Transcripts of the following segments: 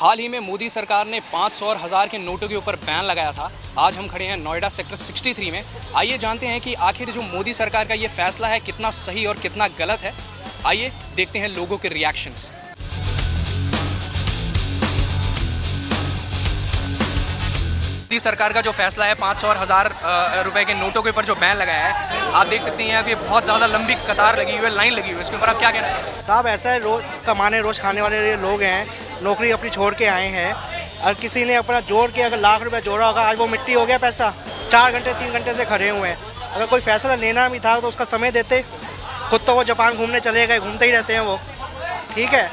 हाल ही में मोदी सरकार ने 500 और 1000 के नोटों के ऊपर बैन लगाया था। आज हम खड़े हैं नोएडा सेक्टर 63 में। आइए जानते हैं कि आखिर जो मोदी सरकार का ये फैसला है कितना सही और कितना गलत है। आइए देखते हैं लोगों के रिएक्शंस। मोदी सरकार का जो फैसला है 500 और 1000 रुपए के नोटों के ऊपर जो बैन लगाया है, आप देख सकते हैं यहाँ पे बहुत ज़्यादा लंबी कतार लगी हुई है, लाइन लगी हुई है। इसके ऊपर आप क्या कहना चाहेंगे? साहब ऐसा है, रोज़ कमाने रोज़ खाने वाले लोग हैं, नौकरी अपनी छोड़ के आए हैं और किसी ने अपना जोड़ के अगर लाख रुपए जोड़ा होगा, आज वो मिट्टी हो गया पैसा। 4 घंटे 3 घंटे से खड़े हुए हैं। अगर कोई फैसला लेना भी था तो उसका समय देते। खुद तो वो जापान घूमने चले गए, घूमते ही रहते हैं वो। ठीक है,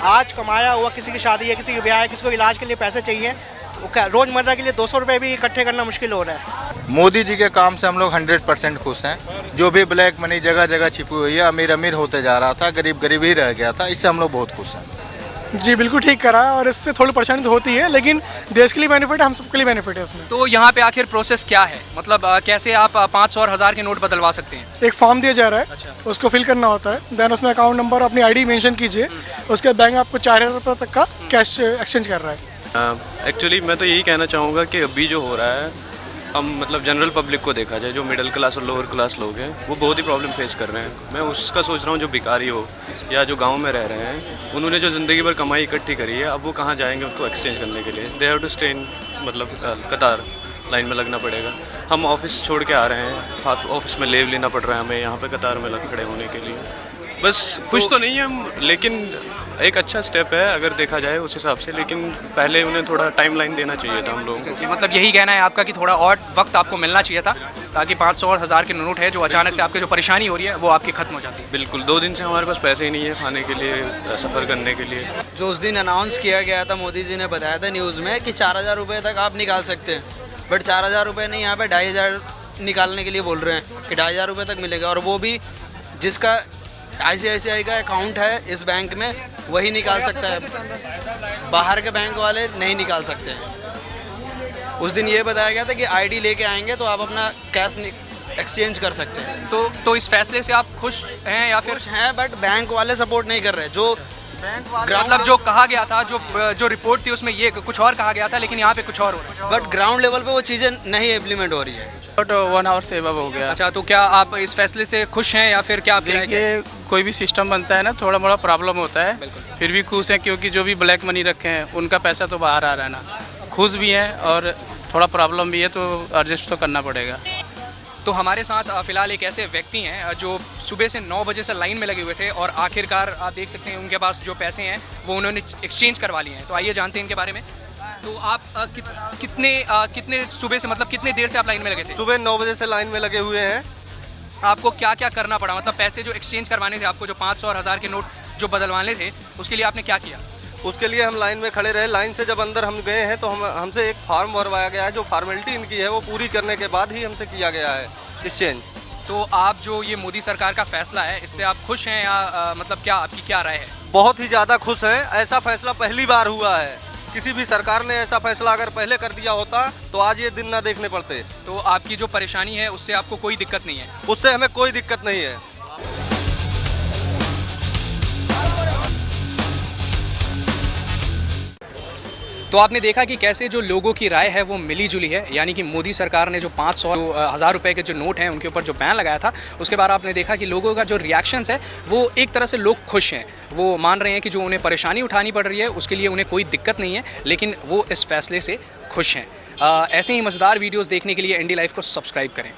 आज कमाया हुआ, किसी की शादी है, किसी की ब्याह है, किसी को इलाज के लिए पैसे चाहिए, वो क्या रोज़मर्रा के लिए 200 रुपये भी इकट्ठे करना मुश्किल हो रहा है। मोदी जी के काम से हम लोग 100% खुश हैं। जो भी ब्लैक मनी जगह जगह छिपी हुई है, अमीर अमीर होते जा रहा था, गरीब गरीब ही रह गया था, इससे हम लोग बहुत खुश हैं। जी बिल्कुल ठीक करा है, और इससे थोड़ी परेशानी तो होती है, लेकिन देश के लिए बेनिफिट है, हम सबके लिए बेनिफिट है इसमें। तो यहाँ पे आखिर प्रोसेस क्या है, मतलब कैसे आप 500 और 1000 के नोट बदलवा सकते हैं? एक फॉर्म दिया जा रहा है। अच्छा। उसको फिल करना होता है, देन उसमें अकाउंट नंबर, अपनी आईडी मेंशन कीजिए। उसके बैंक आपको 4000 रुपये तक का कैश एक्सचेंज कर रहा है। एक्चुअली मैं तो यही कहना चाहूँगा कि अभी जो हो रहा है, हम मतलब जनरल पब्लिक को देखा जाए, जो मिडिल क्लास और लोअर क्लास लोग हैं, वो बहुत ही प्रॉब्लम फेस कर रहे हैं। मैं उसका सोच रहा हूँ, जो भिखारी हो या जो गांव में रह रहे हैं, उन्होंने जो ज़िंदगी भर कमाई इकट्ठी करी है, अब वो कहाँ जाएंगे उनको एक्सचेंज करने के लिए? They have to stay in, मतलब कतार लाइन में लगना पड़ेगा। हम ऑफिस छोड़ के आ रहे हैं, ऑफिस में लीव लेना पड़ रहा है हमें, यहाँ पर कतार में लग खड़े होने के लिए। बस खुश तो नहीं है हम, लेकिन एक अच्छा स्टेप है अगर देखा जाए उस हिसाब से, लेकिन पहले उन्हें थोड़ा टाइमलाइन देना चाहिए था हम लोगों को। मतलब यही कहना है आपका कि थोड़ा और वक्त आपको मिलना चाहिए था, ताकि 500 और 1000 के नोट है जो अचानक से आपके जो परेशानी हो रही है वो आपकी खत्म हो जाती है। बिल्कुल, 2 दिन से हमारे पास पैसे ही नहीं है खाने के लिए, सफ़र करने के लिए। जो उस दिन अनाउंस किया गया था, मोदी जी ने बताया था न्यूज़ में कि 4000 रुपये तक आप निकाल सकते हैं, बट 4000 रुपये नहीं, यहाँ पे 2500 निकालने के लिए बोल रहे हैं कि 2500 रुपये तक मिलेगा, और वो भी जिसका ICICI का अकाउंट है इस बैंक में वही निकाल सकता है, बाहर के बैंक वाले नहीं निकाल सकते हैं। उस दिन ये बताया गया था कि ID लेके आएंगे तो आप अपना कैश एक्सचेंज कर सकते हैं। तो इस फैसले से आप खुश हैं या फिर? खुश हैं, बट बैंक वाले सपोर्ट नहीं कर रहे। जो मतलब जो कहा गया था, जो रिपोर्ट थी उसमें ये कुछ और कहा गया था, लेकिन यहाँ पे कुछ और हो रहा है। बट ग्राउंड लेवल पे वो चीज़ें नहीं इम्प्लीमेंट हो रही है। 1 आवर से अब हो गया। अच्छा, तो क्या आप इस फैसले से खुश हैं या फिर क्या आप? देखिए, कोई भी सिस्टम बनता है ना, थोड़ा मोड़ा प्रॉब्लम होता है, फिर भी खुश हैं क्योंकि जो भी ब्लैक मनी रखे हैं उनका पैसा तो बाहर आ रहा है ना। खुश भी हैं और थोड़ा प्रॉब्लम भी है, तो एडजस्ट तो करना पड़ेगा। तो हमारे साथ फ़िलहाल एक ऐसे व्यक्ति हैं जो सुबह से 9 बजे से लाइन में लगे हुए थे और आखिरकार आप देख सकते हैं उनके पास जो पैसे हैं वो उन्होंने एक्सचेंज करवा लिए हैं। तो आइए जानते हैं इनके बारे में। तो आप कितने सुबह से, मतलब कितने देर से आप लाइन में लगे थे? सुबह 9 बजे से लाइन में लगे हुए हैं। आपको क्या क्या करना पड़ा, मतलब पैसे जो एक्सचेंज करवाने थे आपको, जो 500 और 1000 के नोट जो बदलवाने थे, उसके लिए आपने क्या किया? उसके लिए हम लाइन में खड़े रहे। लाइन से जब अंदर हम गए हैं तो हमसे एक फार्म भरवाया गया है, जो फार्मेलिटी इनकी है वो पूरी करने के बाद ही हमसे किया गया है एक्सचेंज। तो आप जो ये मोदी सरकार का फैसला है, इससे आप खुश हैं या मतलब क्या आपकी क्या राय है? बहुत ही ज़्यादा खुश हैं। ऐसा फैसला पहली बार हुआ है। किसी भी सरकार ने ऐसा फैसला अगर पहले कर दिया होता तो आज ये दिन ना देखने पड़ते। तो आपकी जो परेशानी है उससे आपको कोई दिक्कत नहीं है? उससे हमें कोई दिक्कत नहीं है। तो आपने देखा कि कैसे जो लोगों की राय है वो मिली जुली है, यानी कि मोदी सरकार ने जो 500 1000 रुपये के जो नोट हैं उनके ऊपर जो बैन लगाया था, उसके बाद आपने देखा कि लोगों का जो रिएक्शंस है वो एक तरह से लोग खुश हैं। वो मान रहे हैं कि जो उन्हें परेशानी उठानी पड़ रही है उसके लिए उन्हें कोई दिक्कत नहीं है, लेकिन वो इस फैसले से खुश हैं। ऐसे ही मज़ेदार वीडियोज़ देखने के लिए ND Live को सब्सक्राइब करें।